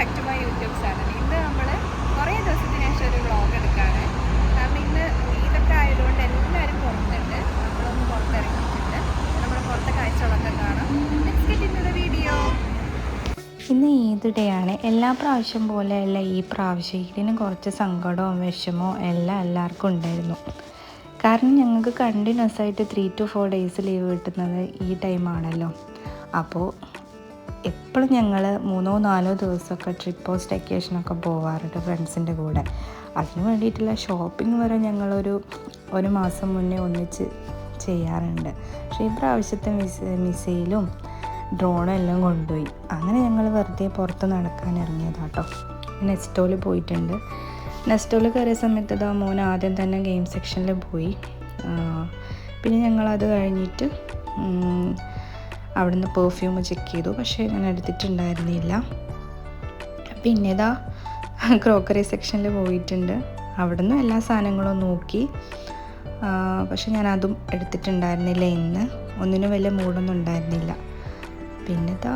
Back to my YouTube channel. ഇന്ന് നമ്മൾ കുറേ ദിവസത്തിന് ശേഷം ഒരു വ്ളോഗ് എടുക്കുകയാണ്. കാരണം ഇന്ന് ഇതൊക്കെ ആയതുകൊണ്ട് എല്ലാവരും പുറത്തുണ്ട്, നമ്മളൊന്ന് പുറത്തിറങ്ങിയിട്ടുണ്ട്. നമ്മുടെ പുറത്തെ കാഴ്ചകളൊക്കെ കാണാം. Let's get into the video. ഇന്ന് ഈദ് ഡേ ആണ്. എല്ലാ പ്രാവശ്യം പോലെയല്ല ഈ പ്രാവശ്യം ഇതിന് കുറച്ച് സങ്കടവും വിഷമവും എല്ലാവർക്കും ഉണ്ടായിരുന്നു. കാരണം ഞങ്ങൾക്ക് കണ്ടിന്യൂസ് ആയിട്ട് 3 to 4 ഡേയ്സ് ലീവ് കിട്ടുന്നത് ഈ ടൈമാണല്ലോ. അപ്പോൾ എപ്പോഴും ഞങ്ങൾ 3-4 ദിവസമൊക്കെ ട്രിപ്പോ സ്റ്റേക്കേഷനൊക്കെ പോകാറുണ്ട് ഫ്രണ്ട്സിൻ്റെ കൂടെ. അതിന് വേണ്ടിയിട്ടുള്ള ഷോപ്പിംഗ് വരെ ഞങ്ങളൊരു മാസം മുന്നേ ഒന്നിച്ച് ചെയ്യാറുണ്ട്. പക്ഷേ ഈ പ്രാവശ്യത്തെ മിസൈലും ഡ്രോണും എല്ലാം കൊണ്ടുപോയി. അങ്ങനെ ഞങ്ങൾ വെറുതെ പുറത്ത് നടക്കാൻ ഇറങ്ങിയതാട്ടോ. നെസ്റ്റോയിൽ പോയിട്ടുണ്ട്. നെസ്റ്റോയിൽ കയറിയ സമയത്ത് ഇതാ മോൻ ആദ്യം തന്നെ ഗെയിം സെക്ഷനിൽ പോയി. പിന്നെ ഞങ്ങളത് കഴിഞ്ഞിട്ട് അവിടുന്ന് പെർഫ്യൂം ചെക്ക് ചെയ്തു. പക്ഷേ ഞാൻ എടുത്തിട്ടുണ്ടായിരുന്നില്ല. പിന്നെ ഇതാ ക്രോക്കറി സെക്ഷനിൽ പോയിട്ടുണ്ട്. അവിടുന്ന് എല്ലാ സാധനങ്ങളും നോക്കി. പക്ഷെ ഞാനതും എടുത്തിട്ടുണ്ടായിരുന്നില്ല. ഇന്ന് ഒന്നിനും വലിയ മൂടൊന്നും ഉണ്ടായിരുന്നില്ല. പിന്നെ ഇതാ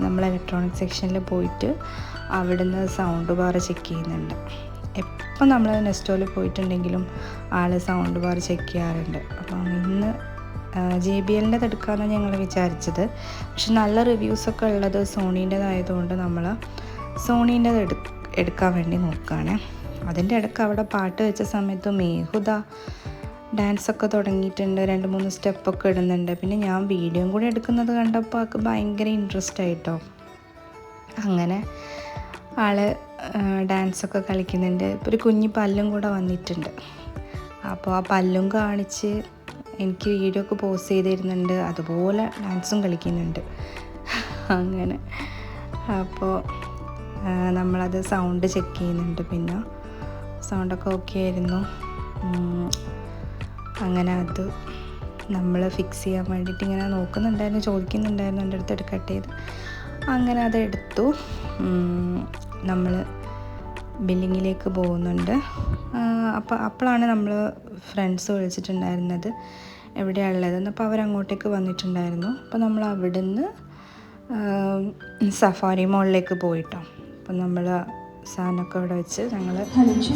നമ്മൾ ഇലക്ട്രോണിക് സെക്ഷനിൽ പോയിട്ട് അവിടുന്ന് സൗണ്ട് ബാർ ചെക്ക് ചെയ്യുന്നുണ്ട്. എപ്പോൾ നമ്മൾ നെസ്റ്റോയിൽ പോയിട്ടുണ്ടെങ്കിലും ആൾ സൗണ്ട് ബാർ ചെക്ക് ചെയ്യാറുണ്ട്. അപ്പം ഇന്ന് JBLൻ്റെ എടുക്കാമെന്നാണ് ഞങ്ങൾ വിചാരിച്ചത്. പക്ഷെ നല്ല റിവ്യൂസൊക്കെ ഉള്ളത് സോണീൻ്റെതായതുകൊണ്ട് നമ്മൾ സോണീൻ്റെത് എടുക്കാൻ വേണ്ടി നോക്കുകയാണ്. അതിൻ്റെ ഇടയ്ക്ക് അവിടെ പാട്ട് വെച്ച സമയത്ത് മേഹുദ ഡാൻസൊക്കെ തുടങ്ങിയിട്ടുണ്ട്. 2-3 സ്റ്റെപ്പൊക്കെ ഇടുന്നുണ്ട്. പിന്നെ ഞാൻ വീഡിയോയും കൂടി എടുക്കുന്നത് കണ്ടപ്പോൾ ആൾക്ക് ഭയങ്കര ഇൻട്രസ്റ്റ് ആയിട്ടോ. അങ്ങനെ ആൾ ഡാൻസൊക്കെ കളിക്കുന്നുണ്ട്. ഇപ്പോൾ ഒരു കുഞ്ഞി പല്ലും കൂടെ വന്നിട്ടുണ്ട്. അപ്പോൾ ആ പല്ലും കാണിച്ച് എനിക്ക് വീഡിയോ ഒക്കെ പോസ്റ്റ് ചെയ്ത് തരുന്നുണ്ട്. അതുപോലെ ഡാൻസും കളിക്കുന്നുണ്ട്. അങ്ങനെ അപ്പോൾ നമ്മളത് സൗണ്ട് ചെക്ക് ചെയ്യുന്നുണ്ട്. പിന്നെ സൗണ്ടൊക്കെ ഓക്കെ ആയിരുന്നു. അങ്ങനെ അത് നമ്മൾ ഫിക്സ് ചെയ്യാൻ വേണ്ടിയിട്ട് ഇങ്ങനെ നോക്കുന്നുണ്ടായിരുന്നു, ചോദിക്കുന്നുണ്ടായിരുന്നു എൻ്റെ അടുത്ത് എടുക്കട്ടെ ചെയ്ത്. അങ്ങനെ അത് എടുത്തു. നമ്മൾ ബില്ലിങ്ങിലേക്ക് പോകുന്നുണ്ട്. അപ്പോഴാണ് നമ്മൾ ഫ്രണ്ട്സ് വിളിച്ചിട്ടുണ്ടായിരുന്നത് എവിടെയാണുള്ളതെന്ന്. അപ്പോൾ അവരങ്ങോട്ടേക്ക് വന്നിട്ടുണ്ടായിരുന്നു. അപ്പോൾ നമ്മൾ അവിടുന്ന് സഫാരി മോളിലേക്ക് പോയിട്ടോ. അപ്പോൾ നമ്മൾ സാധനമൊക്കെ ഇവിടെ വെച്ച് ഞങ്ങൾ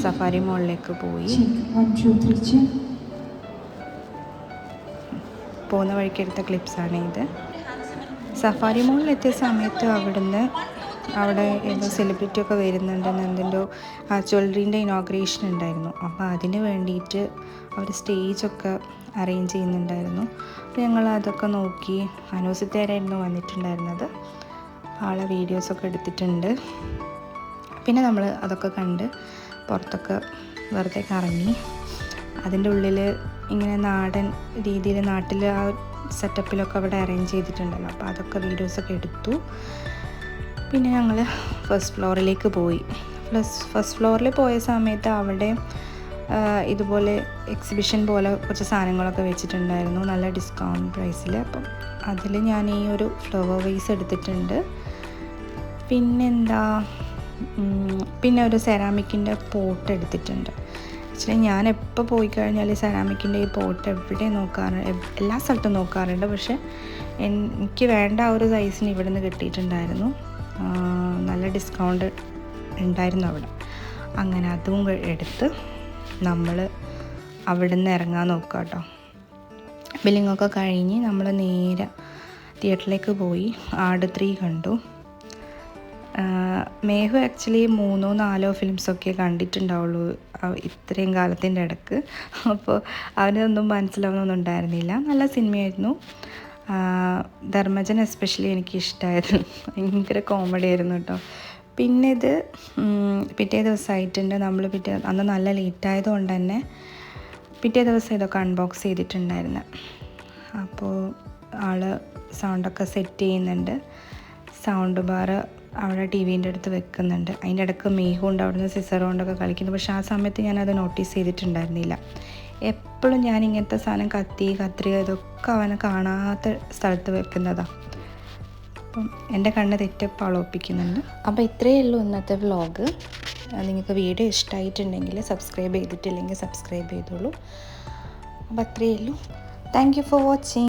സഫാരി മോളിലേക്ക് പോയി. പോകുന്ന വഴിക്ക് എടുത്ത ക്ലിപ്സാണ് ഇത്. സഫാരി മോളിലെത്തിയ സമയത്ത് അവിടെ ഏതോ സെലിബ്രിറ്റി ഒക്കെ വരുന്നുണ്ടെന്ന്, എന്തിൻ്റെ ജ്വല്ലറീൻ്റെ ഇനോഗ്രേഷൻ ഉണ്ടായിരുന്നു. അപ്പോൾ അതിന് വേണ്ടിയിട്ട് അവർ സ്റ്റേജൊക്കെ അറേഞ്ച് ചെയ്യുന്നുണ്ടായിരുന്നു. അപ്പോൾ ഞങ്ങൾ അതൊക്കെ നോക്കി. അനൂസിത്തേരായിരുന്നു വന്നിട്ടുണ്ടായിരുന്നത്. ആളെ വീഡിയോസൊക്കെ എടുത്തിട്ടുണ്ട്. പിന്നെ നമ്മൾ അതൊക്കെ കണ്ട് പുറത്തൊക്കെ വെറുതെ കറങ്ങി. അതിൻ്റെ ഉള്ളിൽ ഇങ്ങനെ നാടൻ രീതിയിൽ നാട്ടിൽ ആ സെറ്റപ്പിലൊക്കെ അവിടെ അറേഞ്ച് ചെയ്തിട്ടുണ്ടല്ലോ. അപ്പോൾ അതൊക്കെ വീഡിയോസൊക്കെ എടുത്തു. പിന്നെ ഞങ്ങൾ ഫസ്റ്റ് ഫ്ലോറിലേക്ക് പോയി. ഫസ്റ്റ് ഫ്ലോറിൽ പോയ സമയത്ത് അവിടെ ഇതുപോലെ എക്സിബിഷൻ പോലെ കുറച്ച് സാധനങ്ങളൊക്കെ വെച്ചിട്ടുണ്ടായിരുന്നു നല്ല ഡിസ്കൗണ്ട് പ്രൈസിൽ. അപ്പം അതിൽ ഞാൻ ഈ ഒരു ഫ്ലവർ വേസ് എടുത്തിട്ടുണ്ട്. പിന്നെ ഒരു സെറാമിക്കിൻ്റെ പോട്ട് എടുത്തിട്ടുണ്ട്. ആക്ച്വലി ഞാൻ എപ്പോൾ പോയി കഴിഞ്ഞാൽ സെറാമിക്കിൻ്റെ ഈ പോട്ട് എവിടെ എല്ലാ സ്ഥലത്തും നോക്കാറുണ്ട്. പക്ഷേ എനിക്ക് വേണ്ട ആ ഒരു സൈസിന് ഇവിടെ നിന്ന് കിട്ടിയിട്ടുണ്ടായിരുന്നു. നല്ല ഡിസ്കൗണ്ട് ഉണ്ടായിരുന്നു അവിടെ. അങ്ങനെ അതും എടുത്ത് നമ്മൾ അവിടെ നിന്ന് ഇറങ്ങാൻ നോക്കുക കേട്ടോ. ബില്ലിങ്ങൊക്കെ കഴിഞ്ഞ് നമ്മൾ നേരെ തിയേറ്ററിലേക്ക് പോയി. ആട് 3 കണ്ടു. മേഹു ആക്ച്വലി 3-4 ഫിലിംസൊക്കെ കണ്ടിട്ടുണ്ടാവുള്ളൂ ഇത്രയും കാലത്തിൻ്റെ ഇടയ്ക്ക്. അപ്പോൾ അവനൊന്നും മനസ്സിലാവുന്നൊന്നും ഉണ്ടായിരുന്നില്ല. നല്ല സിനിമയായിരുന്നു. ധർമ്മജൻ എസ്പെഷ്യലി എനിക്ക് ഇഷ്ടമായിരുന്നു. ഭയങ്കര കോമഡി ആയിരുന്നു കേട്ടോ. പിന്നെ ഇത് പിറ്റേ ദിവസമായിട്ടുണ്ട്. നമ്മൾ അന്ന് നല്ല ലേറ്റായതുകൊണ്ട് തന്നെ പിറ്റേ ദിവസം ഇതൊക്കെ അൺബോക്സ് ചെയ്തിട്ടുണ്ടായിരുന്നു. അപ്പോൾ ആൾ സൗണ്ടൊക്കെ സെറ്റ് ചെയ്യുന്നുണ്ട്. സൗണ്ട് ബാർ അവിടെ TV-ൻ്റെ അടുത്ത് വെക്കുന്നുണ്ട്. അതിൻ്റെ ഇടയ്ക്ക് മേഹു കൊണ്ട് അവിടുന്ന് സിസർ കൊണ്ടൊക്കെ കളിക്കുന്നു. പക്ഷേ ആ സമയത്ത് ഞാനത് നോട്ടീസ് ചെയ്തിട്ടുണ്ടായിരുന്നില്ല. എപ്പോഴും ഞാൻ ഇങ്ങനത്തെ സാധനം കത്രിക ഇതൊക്കെ അവനെ കാണാത്ത സ്ഥലത്ത് വെക്കുന്നതാണ്. അപ്പം എൻ്റെ കണ്ണ് തെറ്റപ്പോൾ ഒപ്പിക്കുന്നുണ്ട്. അപ്പോൾ ഇത്രയേ ഉള്ളൂ ഇന്നത്തെ വ്ളോഗ്. നിങ്ങൾക്ക് വീഡിയോ ഇഷ്ടമായിട്ടുണ്ടെങ്കിൽ സബ്സ്ക്രൈബ് ചെയ്തിട്ടില്ലെങ്കിൽ സബ്സ്ക്രൈബ് ചെയ്തോളൂ. അപ്പോൾ അത്രയേ ഉള്ളൂ. Thank you for watching.